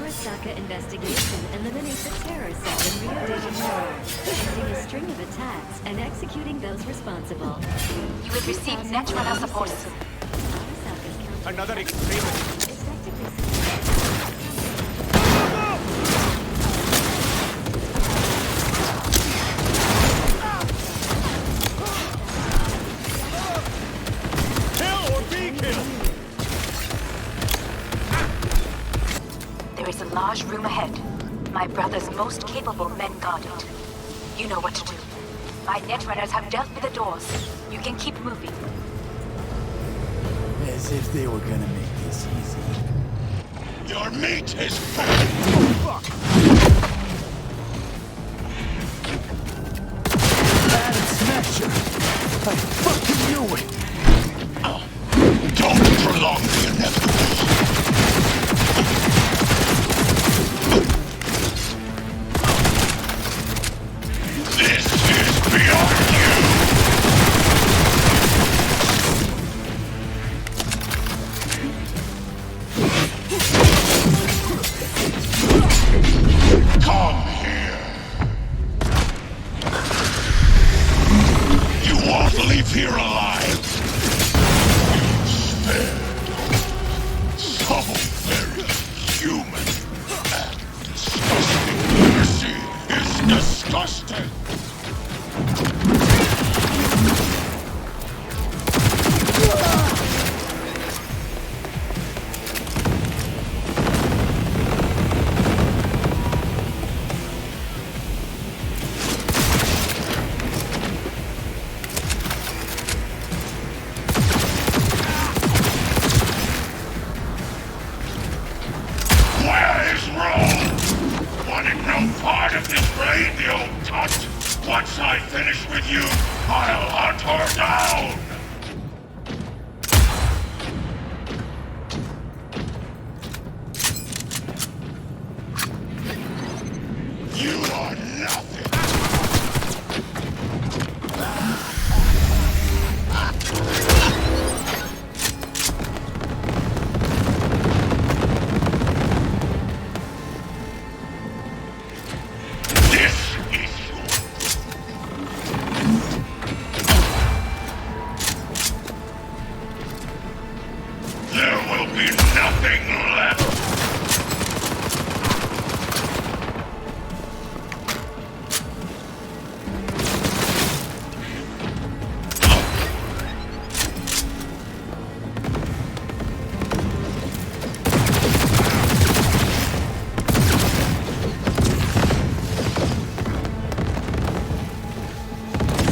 Arasaka investigation eliminates a terror cell in Rio de Janeiro, preventing a string of attacks and executing those responsible. You will receive Netrunner support. Arasaka's counter Another extremist. effectively Kill or be killed! There is a large room ahead. My brother's most capable men guard it. You know what to do. My Netrunners have dealt with the doors. You can keep moving. As if they were gonna make this easy. Your meat is full! Adam Smasher! I fucking knew it! Don't prolong the inevitable. This is beyond you! Come here. You won't leave here alive. So very human and disgusting. Mercy is disgusting. Where is Rome? Wanted no part of this raid, the old cunt. Once I finish with you, I'll hunt her down. You are nothing. This is your There will be nothing left.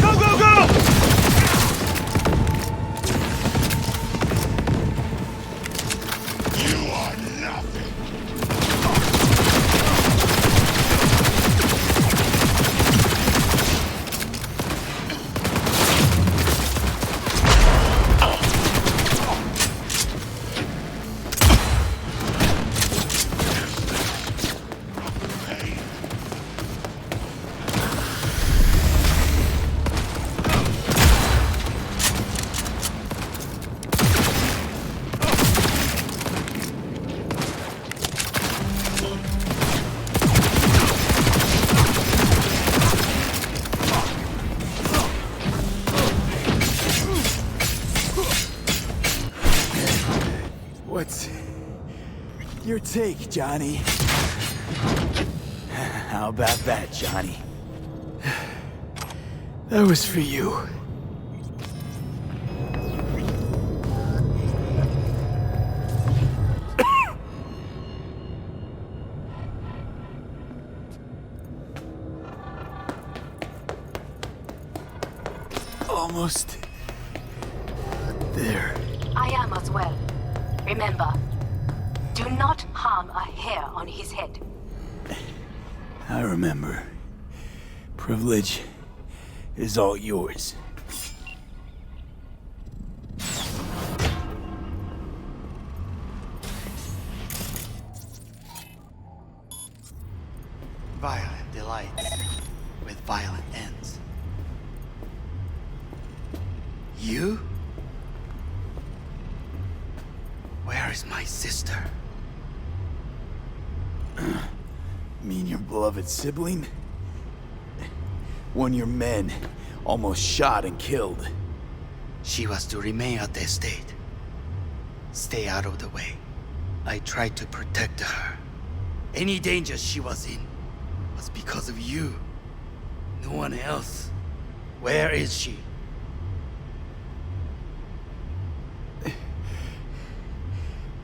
Go, go, go! You are nothing. Pain. What's your take, Johnny? How about that, Johnny? That was for you. Almost there. I am as well. Remember, do not harm a hair on his head. I remember. Privilege is all yours. Violent delights with violent ends. You? Where is my sister? beloved sibling? One your men almost shot and killed. She was to remain at the estate. Stay out of the way. I tried to protect her. Any danger she was in was because of you. No one else. Where is she?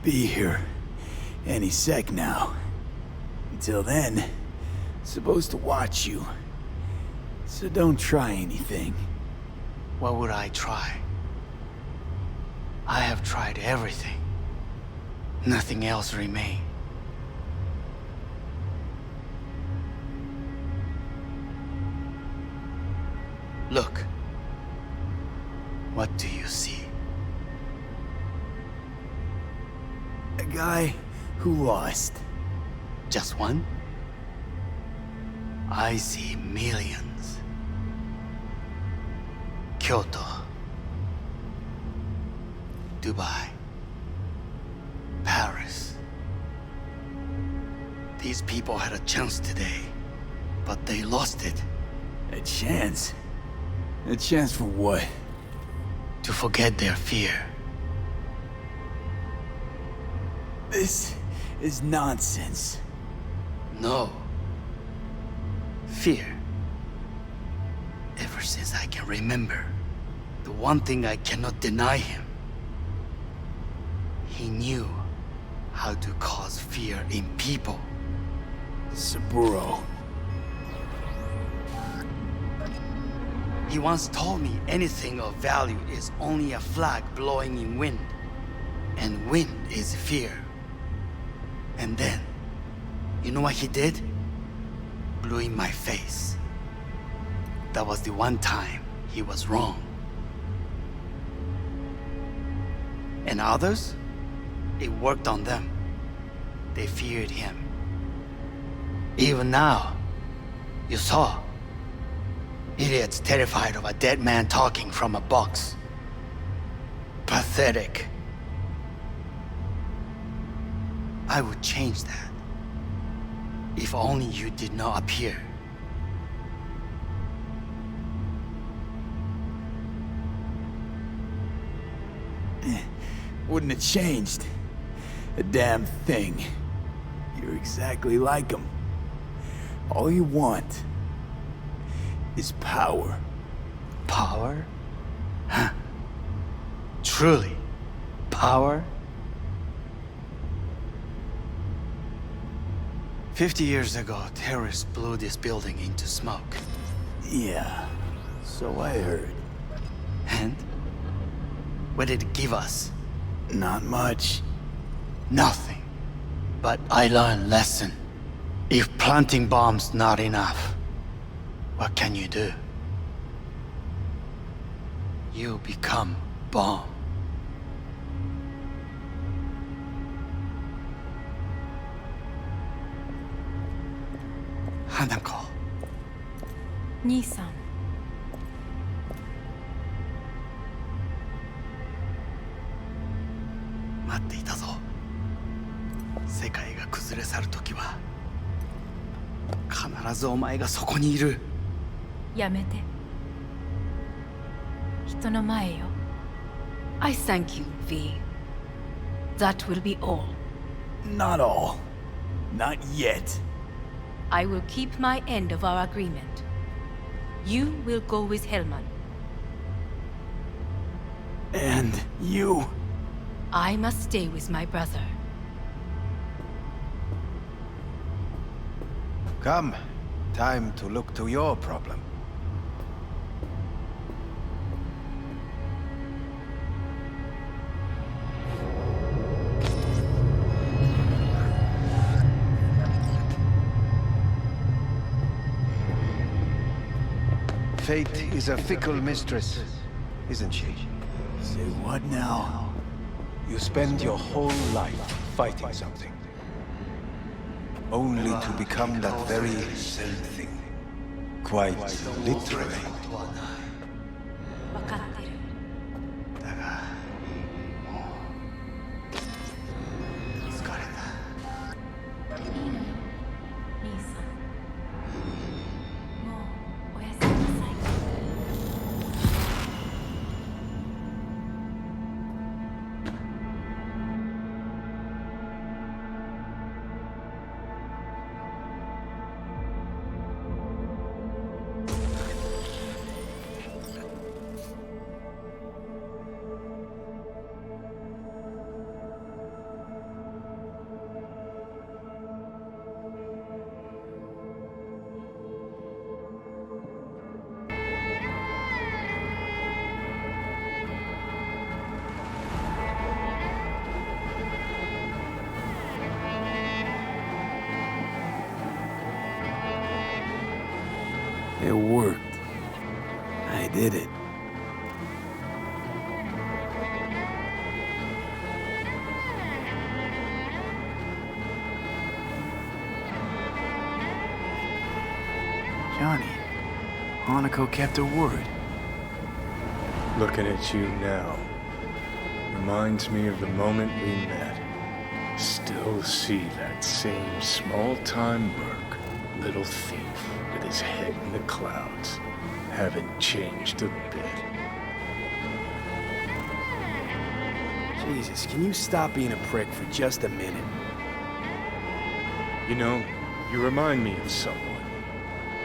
Be here any sec now. Until then, supposed to watch you. So don't try anything. What would I try? I have tried everything. Nothing else remains. Look. What do you see? A guy who lost. Just one? I see millions. Kyoto. Dubai. Paris. These people had a chance today, but they lost it. A chance? A chance for what? To forget their fear. This is nonsense. No. Fear. Ever since I can remember, the one thing I cannot deny him. He knew how to cause fear in people. Saburo. He once told me anything of value is only a flag blowing in wind. And wind is fear. And then, you know what he did? Blew in my face. That was the one time he was wrong. And others? It worked on them. They feared him. Even now, you saw. Idiots terrified of a dead man talking from a box. Pathetic. I would change that. If only you did not appear. Wouldn't have changed a damn thing. You're exactly like him. All you want is power. Power? Huh. Truly, power? 50 years ago, terrorists blew this building into smoke. Yeah, so I heard. And? What did it give us? Not much. Nothing. But I learned lesson. If planting bombs not enough, what can you do? You become bomb. Hanako. 兄さん。待っていたぞ。世界が崩れ去る時は必ずお前がそこにいる。やめて。人の前よ。I thank you, V. That will be all. Not all. Not yet. I will keep my end of our agreement. You will go with Hellman. And you... I must stay with my brother. Come. Time to look to your problem. Fate is a fickle mistress, isn't she? Say what now? You spend your whole life fighting something. Only to become that very same thing. Quite literally. わかってる。だが、もう疲れた。兄さん。It worked. I did it. Johnny, Hanako kept her word. Looking at you now reminds me of the moment we met. Still see that same small-time merc, little thief with his head in the clouds. Haven't changed a bit. Jesus, can you stop being a prick for just a minute? You know, you remind me of someone.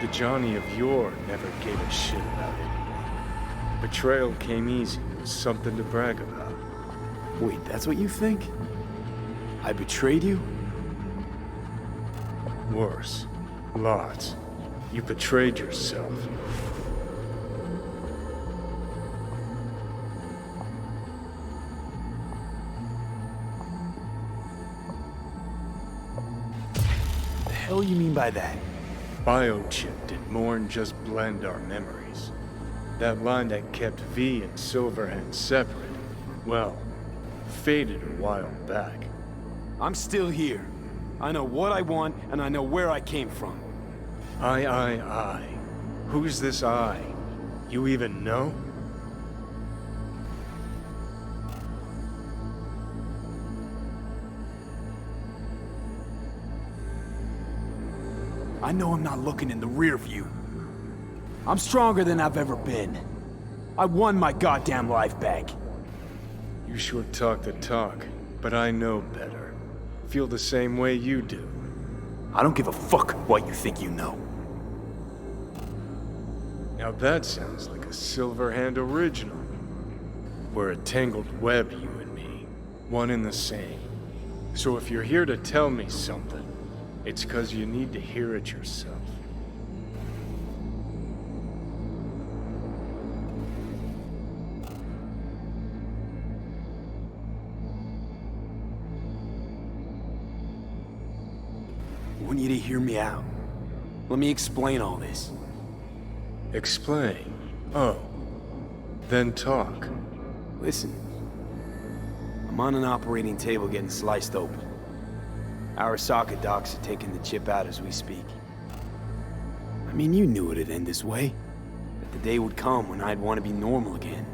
The Johnny of yore never gave a shit about anyone. Betrayal came easy. It was something to brag about. Wait, that's what you think? I betrayed you? Worse. Lots. You betrayed yourself. The hell you mean by that? Biochip did more than just blend our memories. That line that kept V and Silverhand separate, well, faded a while back. I'm still here. I know what I want, and I know where I came from. I. Who's this I? You even know? I know I'm not looking in the rear view. I'm stronger than I've ever been. I won my goddamn life back. You sure talk the talk, but I know better. Feel the same way you do. I don't give a fuck what you think you know. Now that sounds like a Silverhand original. We're a tangled web, you and me. One and the same. So if you're here to tell me something, it's 'cause you need to hear it yourself. I want you to hear me out. Let me explain all this. Explain. Oh. Then talk. Listen. I'm on an operating table getting sliced open. Arasaka docs are taking the chip out as we speak. I mean, you knew it'd end this way. That the day would come when I'd want to be normal again.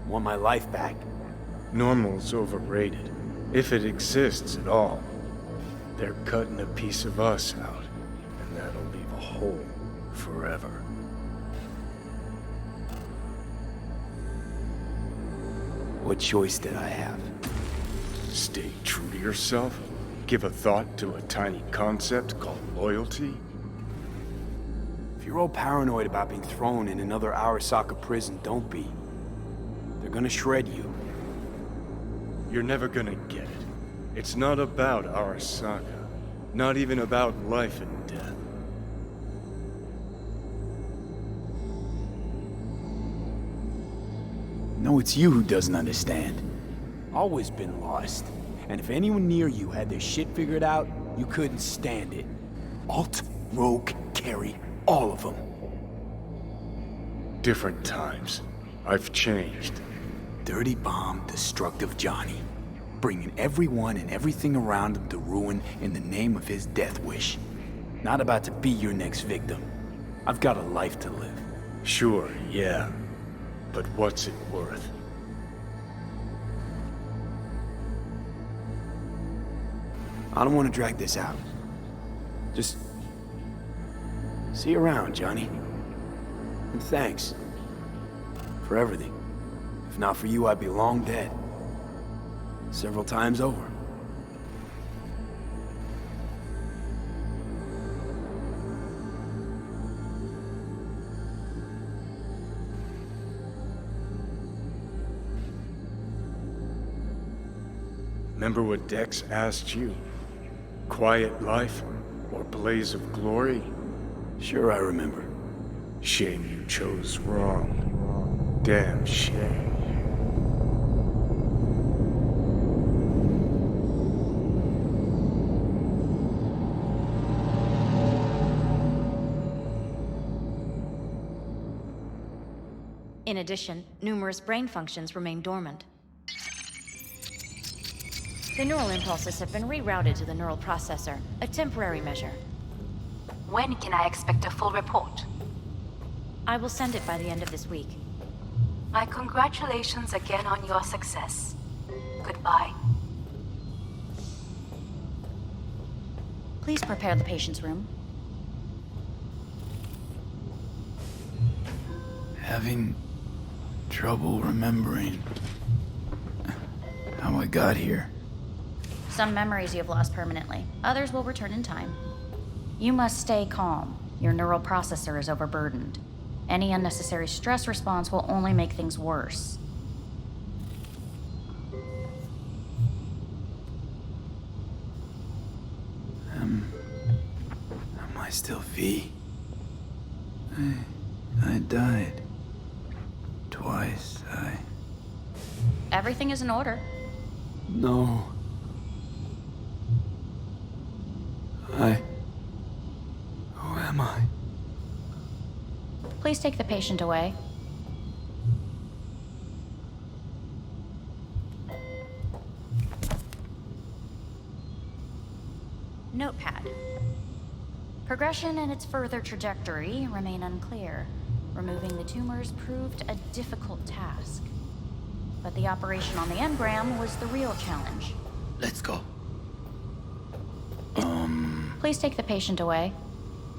Want my life back. Normal's overrated. If it exists at all. They're cutting a piece of us out, and that'll leave a hole forever. What choice did I have? Stay true to yourself? Give a thought to a tiny concept called loyalty? If you're all paranoid about being thrown in another Arasaka prison, don't be. They're gonna shred you. You're never gonna get it. It's not about Arasaka. Not even about life and death. No, it's you who doesn't understand. Always been lost. And if anyone near you had their shit figured out, you couldn't stand it. Alt, Rogue, Carry, all of them. Different times. I've changed. Dirty bomb, destructive Johnny. Bringing everyone and everything around him to ruin in the name of his death wish. Not about to be your next victim. I've got a life to live. Sure, yeah. But what's it worth? I don't want to drag this out. Just... see you around, Johnny. And thanks. For everything. If not for you, I'd be long dead. Several times over. Remember what Dex asked you? Quiet life or blaze of glory? Sure I remember. Shame you chose wrong. Damn shame. In addition, numerous brain functions remain dormant. The neural impulses have been rerouted to the neural processor, a temporary measure. When can I expect a full report? I will send it by the end of this week. My congratulations again on your success. Goodbye. Please prepare the patient's room. Having trouble remembering how I got here. Some memories you have lost permanently. Others will return in time. You must stay calm. Your neural processor is overburdened. Any unnecessary stress response will only make things worse. Am I still V? I died. Twice, Everything is in order. No. Who am I? Please take the patient away. Notepad. Progression and its further trajectory remain unclear. Removing the tumors proved a difficult task. But the operation on the engram was the real challenge. Let's go. Please take the patient away.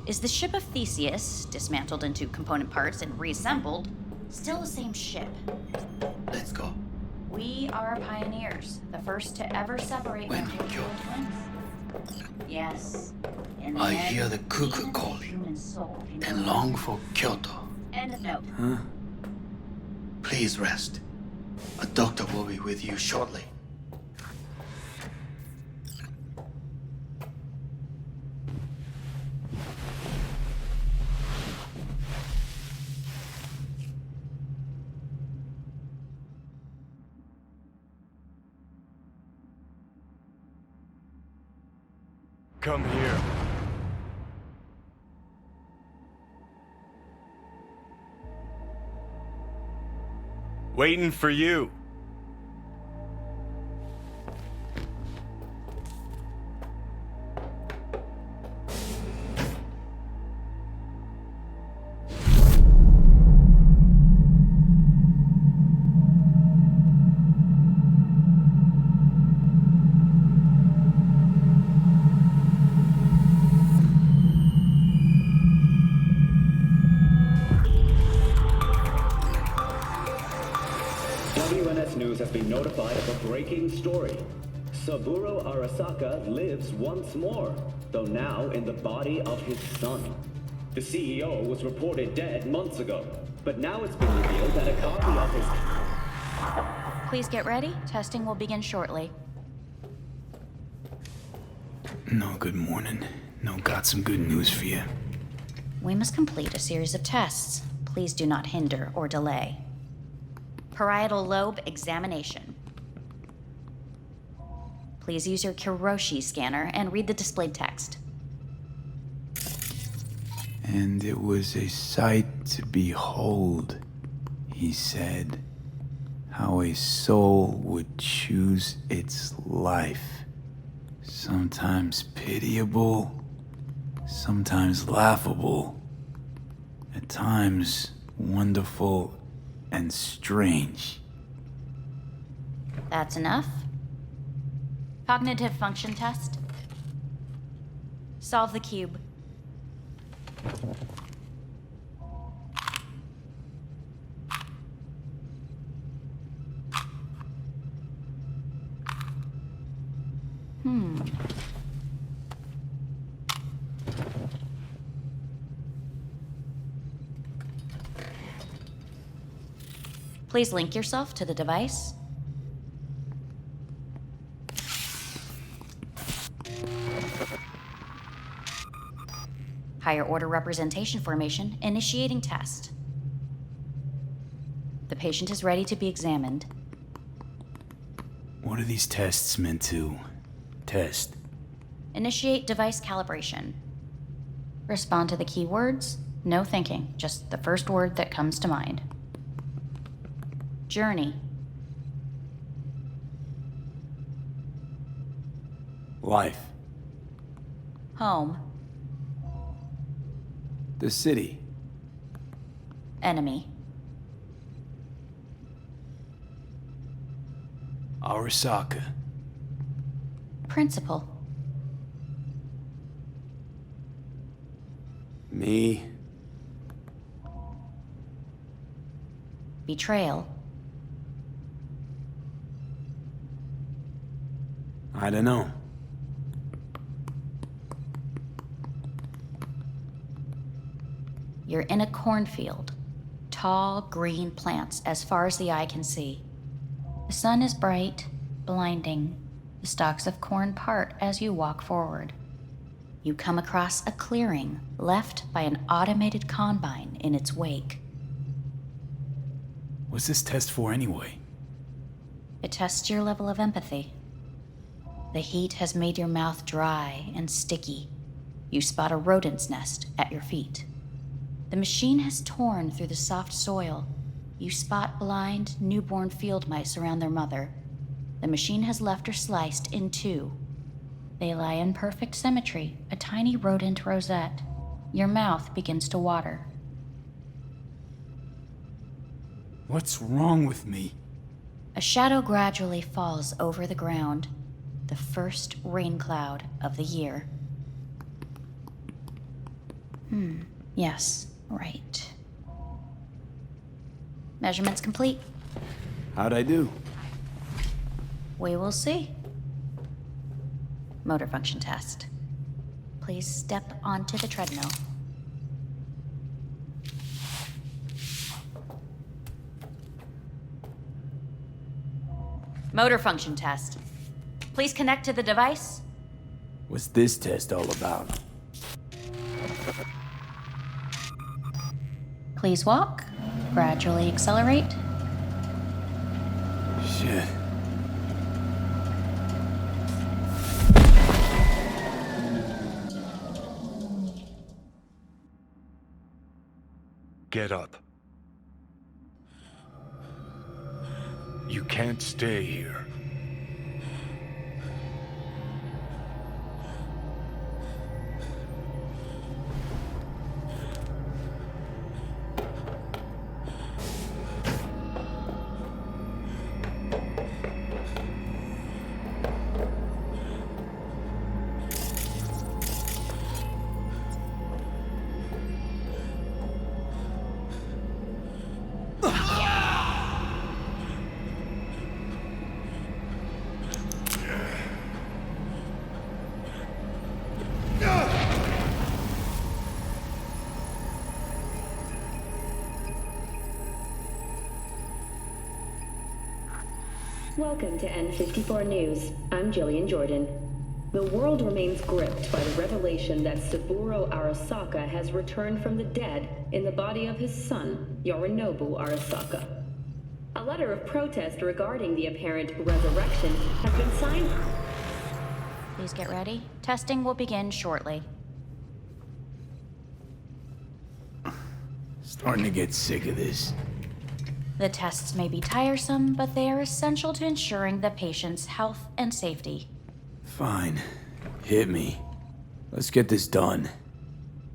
Is the ship of Theseus, dismantled into component parts and reassembled, still the same ship? Let's go. We are pioneers, the first to ever separate When natural Kyoto. twins. Yes. In I end, hear the cuckoo even calling human soul can and go long for Kyoto. End of note. Huh? Please rest. A doctor will be with you shortly. Come here. Waiting for you. WNS News has been notified of a breaking story. Saburo Arasaka lives once more, though now in the body of his son. The CEO was reported dead months ago, but now it's been revealed that a copy of his... Please get ready. Testing will begin shortly. No, good morning. No, got some good news for you. We must complete a series of tests. Please do not hinder or delay. Parietal lobe examination. Please use your Kiroshi scanner and read the displayed text. And it was a sight to behold, he said, how a soul would choose its life. Sometimes pitiable, sometimes laughable, at times wonderful and strange. That's enough. Cognitive function test. Solve the cube. Please link yourself to the device. Higher order representation formation, initiating test. The patient is ready to be examined. What are these tests meant to test? Initiate device calibration. Respond to the keywords. No thinking, just the first word that comes to mind. Journey. Life. Home. The city. Enemy. Arasaka. Principal. Me. Betrayal. I don't know. You're in a cornfield. Tall, green plants as far as the eye can see. The sun is bright, blinding. The stalks of corn part as you walk forward. You come across a clearing left by an automated combine in its wake. What's this test for anyway? It tests your level of empathy. The heat has made your mouth dry and sticky. You spot a rodent's nest at your feet. The machine has torn through the soft soil. You spot blind, newborn field mice around their mother. The machine has left her sliced in two. They lie in perfect symmetry, a tiny rodent rosette. Your mouth begins to water. What's wrong with me? A shadow gradually falls over the ground. The first rain cloud of the year. Yes, right. Measurements complete. How'd I do? We will see. Motor function test. Please step onto the treadmill. Motor function test. Please connect to the device. What's this test all about? Please walk. Gradually accelerate. Shit. Get up. You can't stay here. Welcome to N54 News. I'm Jillian Jordan. The world remains gripped by the revelation that Saburo Arasaka has returned from the dead in the body of his son, Yorinobu Arasaka. A letter of protest regarding the apparent resurrection has been signed. Please get ready. Testing will begin shortly. Starting to get sick of this. The tests may be tiresome, but they are essential to ensuring the patient's health and safety. Fine. Hit me. Let's get this done.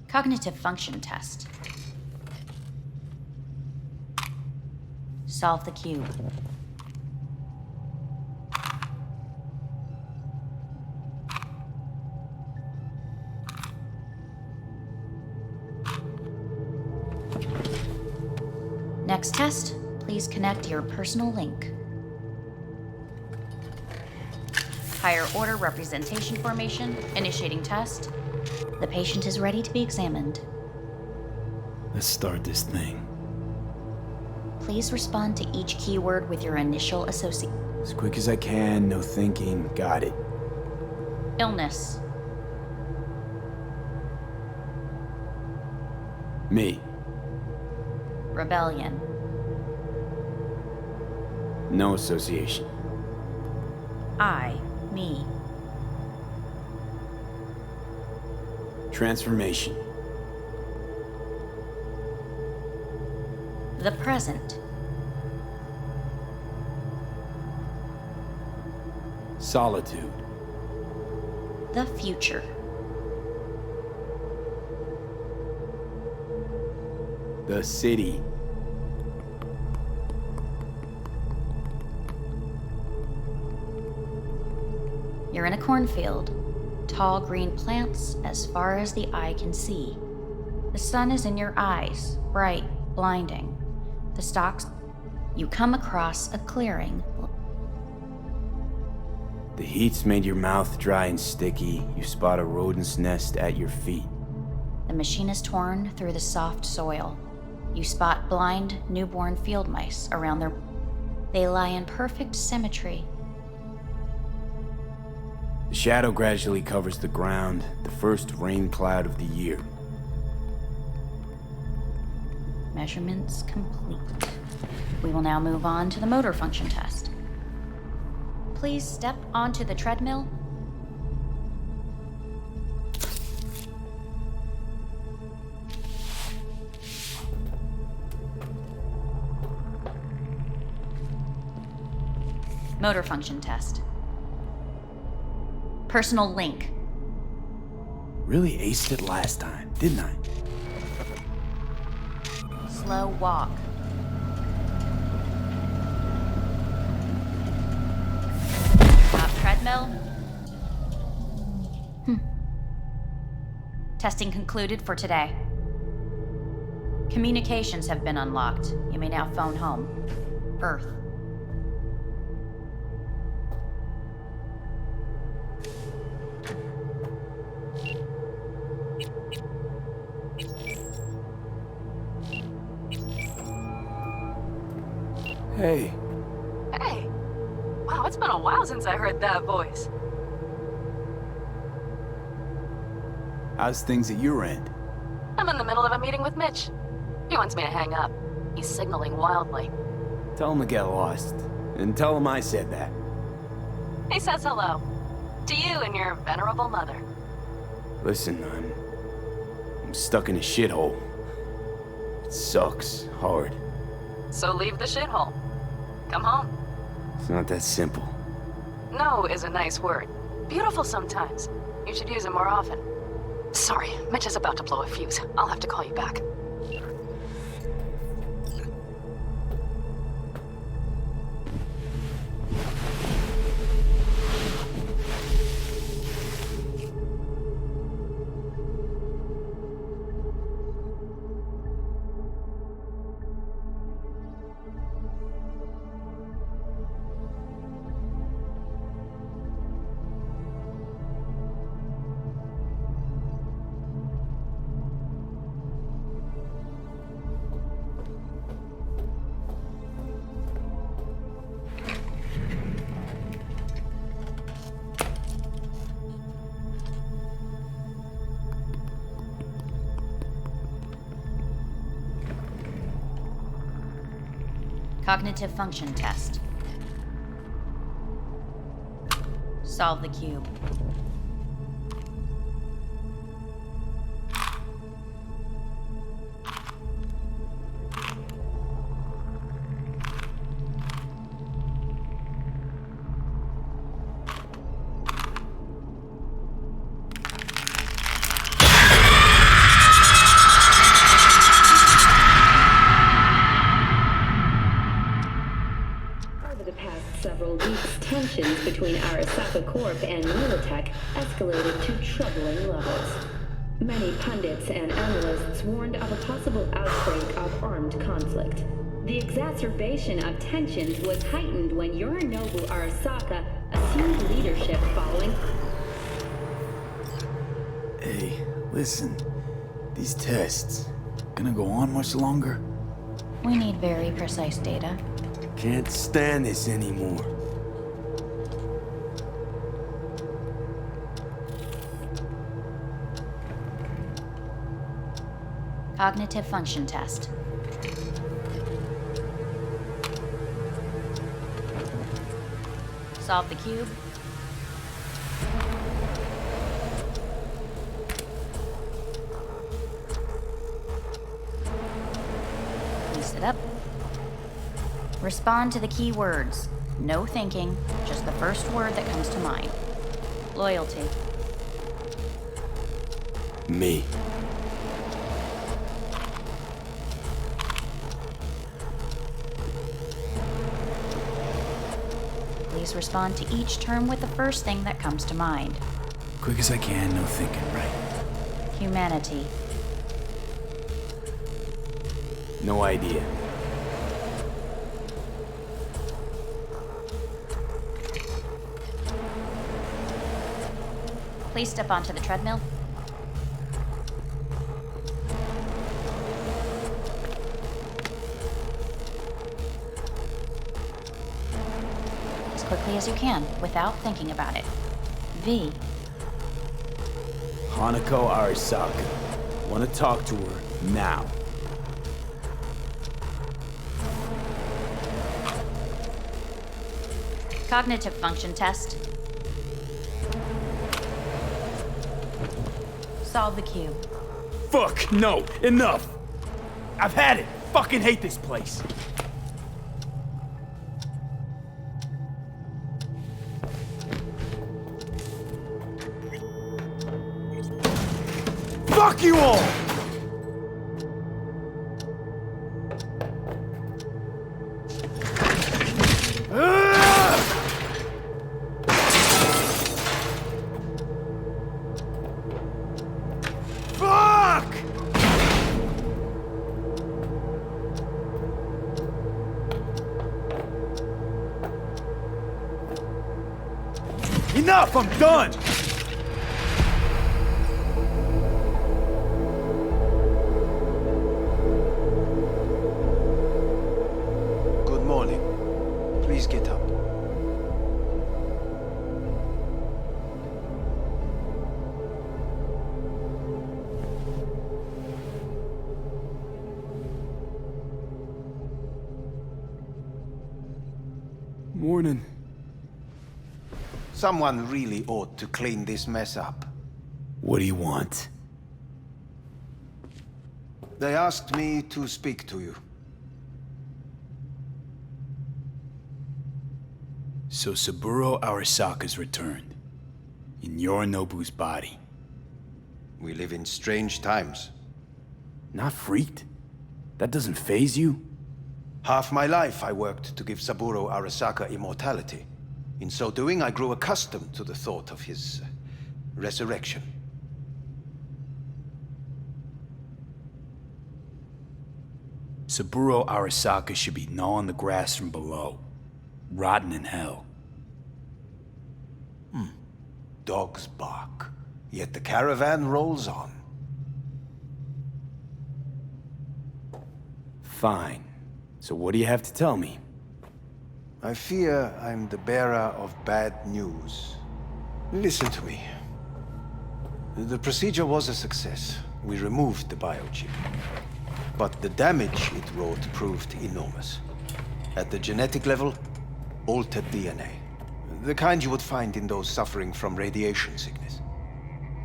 Cognitive function test. Solve the cube. Next test. Please connect your personal link. Higher order representation formation, initiating test. The patient is ready to be examined. Let's start this thing. Please respond to each keyword with your initial associate. As quick as I can, no thinking. Got it. Illness. Me. Rebellion. No association. I. Me. Transformation. The present. solitude. The future. The city. You're in a cornfield. Tall green plants as far as the eye can see. The sun is in your eyes, bright, blinding. The stalks. You come across a clearing. The heat's made your mouth dry and sticky. You spot a rodent's nest at your feet. The machine is torn through the soft soil. You spot blind, newborn field mice around their... They lie in perfect symmetry. The shadow gradually covers the ground, the first rain cloud of the year. Measurements complete. We will now move on to the motor function test. Please step onto the treadmill. Motor function test. Personal link. Really aced it last time, didn't I? Slow walk. Top treadmill. Testing concluded for today. Communications have been unlocked. You may now phone home. Earth. Hey. Hey. Wow, it's been a while since I heard that voice. How's things at your end? I'm in the middle of a meeting with Mitch. He wants me to hang up. He's signaling wildly. Tell him to get lost. And tell him I said that. He says hello. To you and your venerable mother. Listen, I'm stuck in a shithole. It sucks hard. So leave the shithole. Come home. It's not that simple. No is a nice word. Beautiful sometimes. You should use it more often. Sorry, Mitch is about to blow a fuse. I'll have to call you back. Cognitive function test. Solve the cube. Tensions between Arasaka Corp and Militech escalated to troubling levels. Many pundits and analysts warned of a possible outbreak of armed conflict. The exacerbation of tensions was heightened when Yorinobu Arasaka assumed leadership following... Hey, listen. These tests, gonna go on much longer? We need very precise data. Can't stand this anymore. Cognitive function test. Solve the cube. Piece it up. Respond to the key words. No thinking, just the first word that comes to mind. Loyalty. Me. Please respond to each term with the first thing that comes to mind. Quick as I can, no thinking, right? Humanity. No idea. Please step onto the treadmill. As quickly as you can, without thinking about it. V. Hanako Arasaka. Want to talk to her now. Cognitive function test. Solve the cube. Fuck, no, enough! I've had it! Fucking hate this place! Fuck you all! Enough! I'm done! Good morning. Please get up. Morning. Someone really ought to clean this mess up. What do you want? They asked me to speak to you. So Saburo Arasaka's returned. In Yorinobu's body. We live in strange times. Not freaked? That doesn't faze you? Half my life I worked to give Saburo Arasaka immortality. In so doing, I grew accustomed to the thought of his resurrection. Saburo Arasaka should be gnawing the grass from below. Rotting in hell. Dogs bark, yet the caravan rolls on. Fine. So what do you have to tell me? I fear I'm the bearer of bad news. Listen to me. The procedure was a success. We removed the biochip. But the damage it wrought proved enormous. At the genetic level, altered DNA. The kind you would find in those suffering from radiation sickness.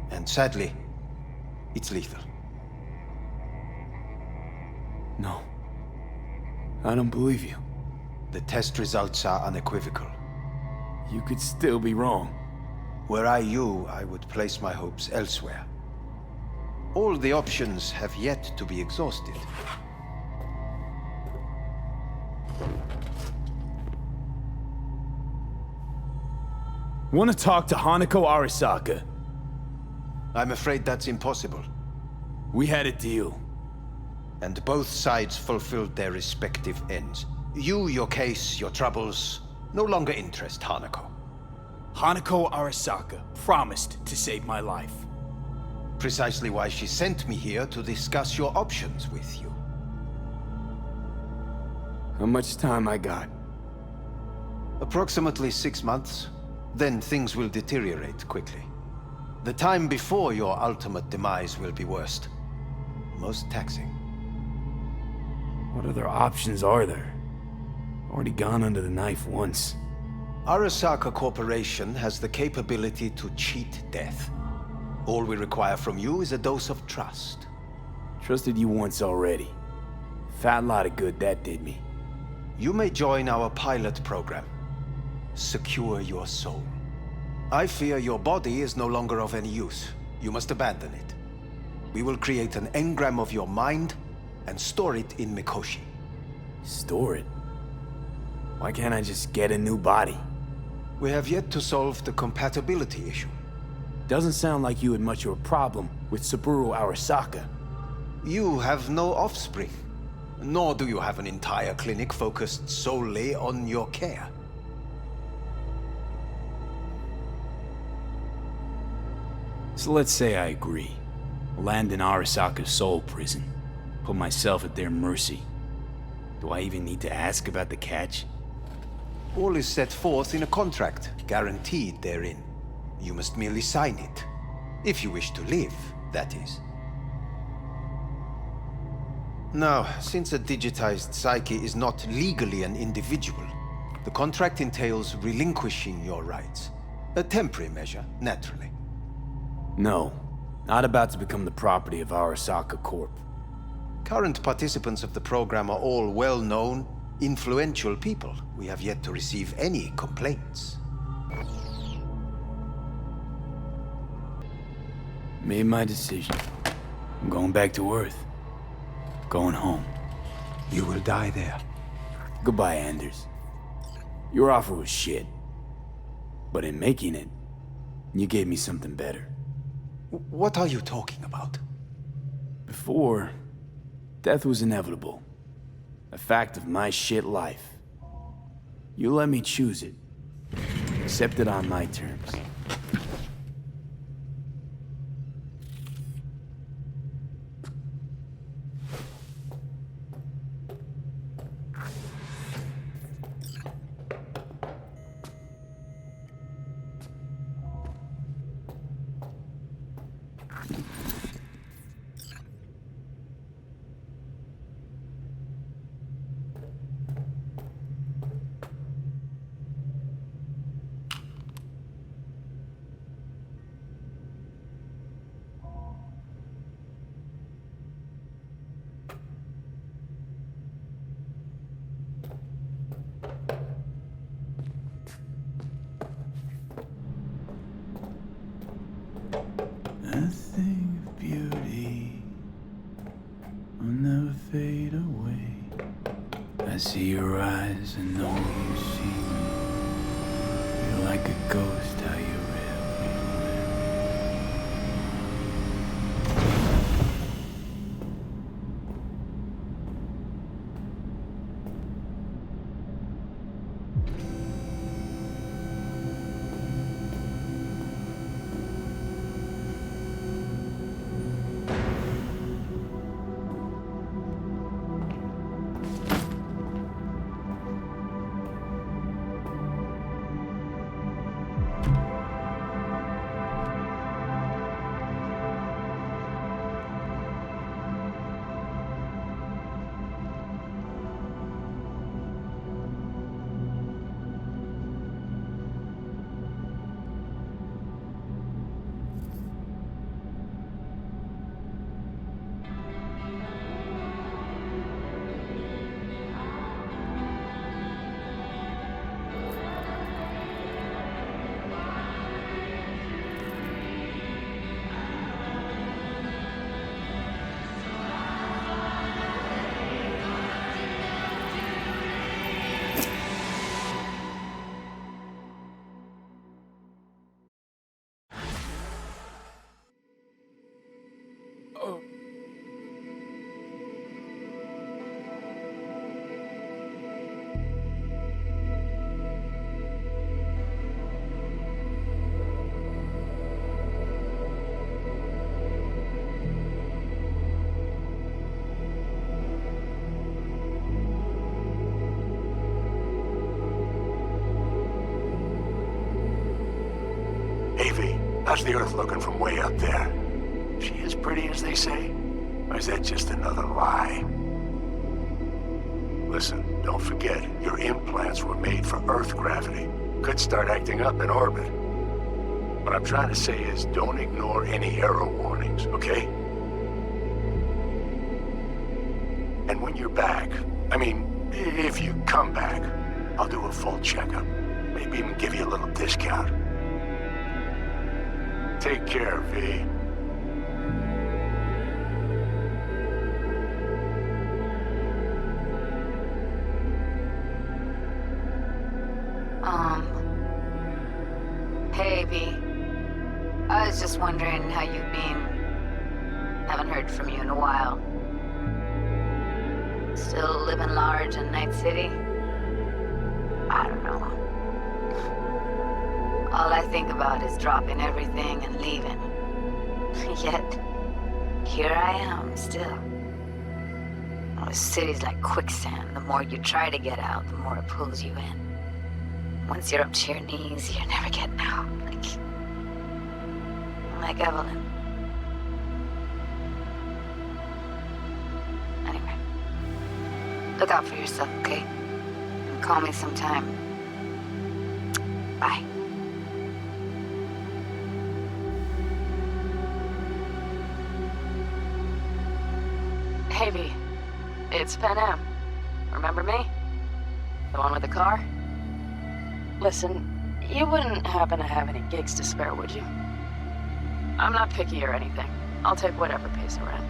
And sadly, it's lethal. No. I don't believe you. The test results are unequivocal. You could still be wrong. Were I you, I would place my hopes elsewhere. All the options have yet to be exhausted. Want to talk to Hanako Arasaka? I'm afraid that's impossible. We had a deal. And both sides fulfilled their respective ends. You, your case, your troubles, no longer interest Hanako. Hanako Arasaka promised to save my life. Precisely why she sent me here to discuss your options with you. How much time I got? Approximately 6 months. Then things will deteriorate quickly. The time before your ultimate demise will be worst. Most taxing. What other options are there? Already gone under the knife once. Arasaka Corporation has the capability to cheat death. All we require from you is a dose of trust. Trusted you once already. Fat lot of good that did me. You may join our pilot program. secure your soul. I fear your body is no longer of any use. You must abandon it. We will create an engram of your mind and store it in Mikoshi. Store it? Why can't I just get a new body? We have yet to solve the compatibility issue. Doesn't sound like you had much of a problem with Saburo Arasaka. You have no offspring, nor do you have an entire clinic focused solely on your care. So let's say I agree. Land in Arasaka's soul prison. Put myself at their mercy. Do I even need to ask about the catch? All is set forth in a contract, guaranteed therein. You must merely sign it. If you wish to live, that is. Now, since a digitized psyche is not legally an individual, the contract entails relinquishing your rights. A temporary measure, naturally. No, not about to become the property of Arasaka Corp. Current participants of the program are all well-known, influential people. We have yet to receive any complaints. Made my decision. I'm going back to Earth. Going home. You will die there. Goodbye, Anders. Your offer was shit. But in making it, you gave me something better. What are you talking about? Before, death was inevitable. A fact of my shit life. You let me choose it. Accept it on my terms. Nothing of beauty will never fade away. I see your eyes and know you see me. You're like a ghost, how you How's the Earth looking from way up there? She as pretty as they say? Or is that just another lie? Listen, don't forget, your implants were made for Earth gravity. Could start acting up in orbit. What I'm trying to say is, don't ignore any error warnings, okay? And when you're back, I mean, if you come back, I'll do a full checkup. Maybe even give you a little discount. Take care, V. Hey, V. I was just wondering how you've been. Haven't heard from you in a while. Still living large in Night City? I don't know. All I think about is dropping everything and leaving. Yet, here I am, still. Oh, the city's like quicksand. The more you try to get out, the more it pulls you in. Once you're up to your knees, you're never getting out. Like Evelyn. Anyway. Look out for yourself, okay? And call me sometime. Bye. Hey, V. It's Pan Am. Remember me? The one with the car? Listen, you wouldn't happen to have any gigs to spare, would you? I'm not picky or anything. I'll take whatever pays the rent.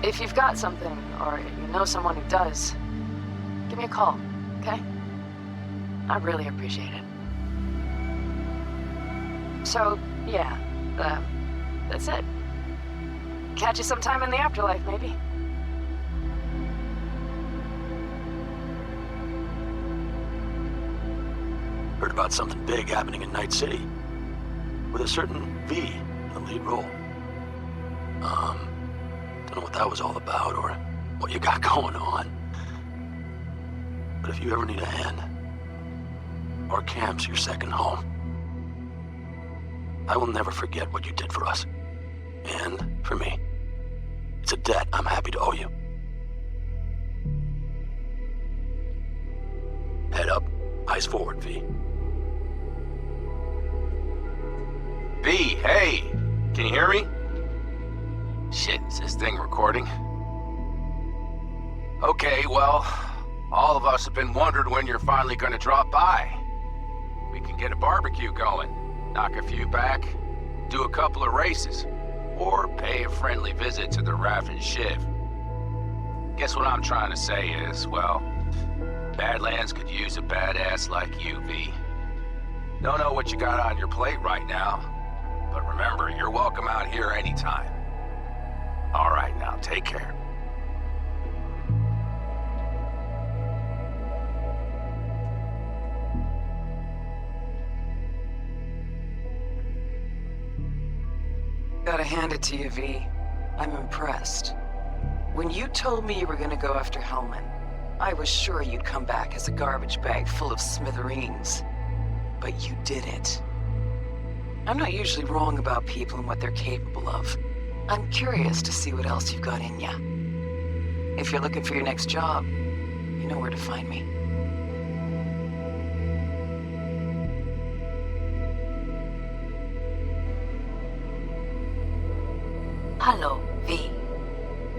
If you've got something, or you know someone who does, give me a call, okay? I'd really appreciate it. So, yeah, that's it. Catch you sometime in the afterlife, maybe. Heard about something big happening in Night City. With a certain V in the lead role. Don't know what that was all about or what you got going on. But if you ever need a hand, our camp's your second home. I will never forget what you did for us. And for me. It's a debt I'm happy to owe you. Head up, eyes forward, V. V, hey! Can you hear me? Shit, is this thing recording? Okay, well, all of us have been wondering when you're finally gonna drop by. We can get a barbecue going, knock a few back, do a couple of races, or pay a friendly visit to the Raft and Shiv. Guess what I'm trying to say is, well, Badlands could use a badass like you, V. Don't know what you got on your plate right now, but remember, you're welcome out here anytime. All right, now, take care. Gotta hand it to you, V. I'm impressed. When you told me you were gonna go after Hellman, I was sure you'd come back as a garbage bag full of smithereens. But you didn't. I'm not usually wrong about people and what they're capable of. I'm curious to see what else you've got in ya. If you're looking for your next job, you know where to find me. Hello, V.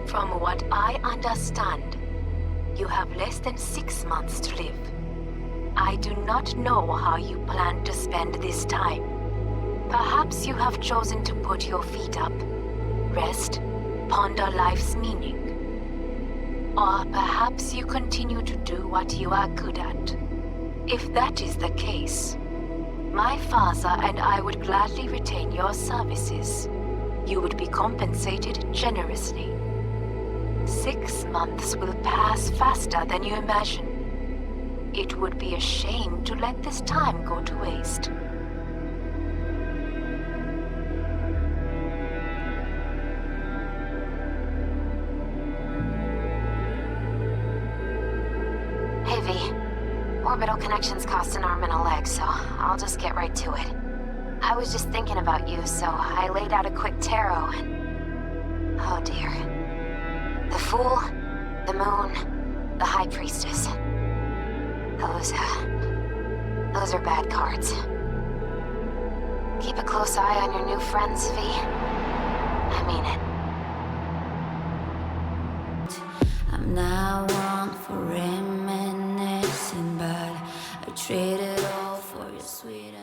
From what I understand, you have less than 6 months to live. I do not know how you plan to spend this time. Perhaps you have chosen to put your feet up, rest, ponder life's meaning. Or perhaps you continue to do what you are good at. If that is the case, my father and I would gladly retain your services. You would be compensated generously. 6 months will pass faster than you imagine. It would be a shame to let this time go to waste. Hey, V. Orbital connections cost an arm and a leg, so I'll just get right to it. I was just thinking about you, so I laid out a quick tarot and... oh dear. The Fool, the Moon, the High Priestess. Those are bad cards. Keep a close eye on your new friends, V. I mean it. I'm not one for reminiscing, but I traded all sweet